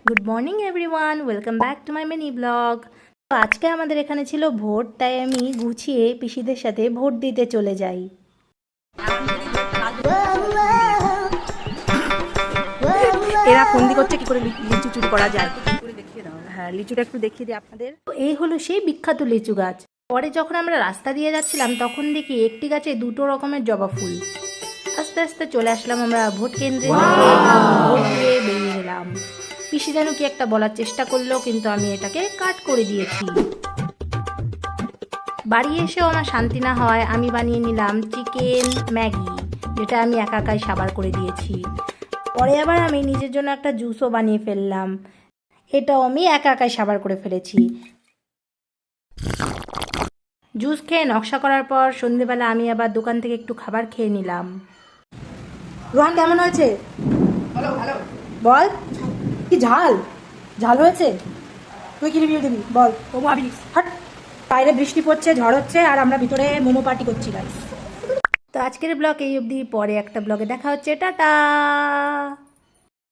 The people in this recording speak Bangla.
Good morning everyone, welcome back to my mini blog. তো আজকে আমাদের এখানে ছিল ভোট, তাই আমি গুছিয়ে পিসিদের সাথে ভোট দিতে চলে যাই। এরা ফন্দি করছে কি করে লিচু চুরি করা যায়। হ্যাঁ, লিচুটা একটু দেখিয়ে দিই আপনাদের। তো এই হলো সেই বিখ্যাত লিচু গাছ। পরে যখন আমরা রাস্তা দিয়ে যাচ্ছিলাম তখন দেখি একটি গাছে দুটো রকমের জবা ফুল। আস্তে আস্তে চলে আসলাম আমরা ভোট কেন্দ্রে, ভোট দিয়ে বেরিয়ে গেলাম। পিসি যেন কি একটা বলার চেষ্টা করলো, কিন্তু আমি এটাকে কাট করে দিয়েছি। বাড়ি এসেও আমার শান্তি না হয় আমি বানিয়ে নিলাম চিকেন ম্যাগি, যেটা আমি একাই সাবার করে দিয়েছি। পরে আবার আমি নিজের জন্য একটা জুসও বানিয়ে ফেললাম, এটাও আমি একাই সাবার করে ফেলেছি। জুস খেয়ে নকশা করার পর সন্ধেবেলা আমি আবার দোকান থেকে একটু খাবার খেয়ে নিলাম। রোহান কেমন হয়েছে? বল। কি ঝাল ঝাল হয়েছে? তুই কি রিভিউ দিবি বল। ও ভাবি হাট, বাইরে বৃষ্টি পড়ছে, ঝড় হচ্ছে, আর আমরা ভিতরে মোমো পার্টি করছি গাইস। তো আজকের ব্লগ এই অবধি, পরে একটা ব্লগে দেখা হচ্ছে, টাটা।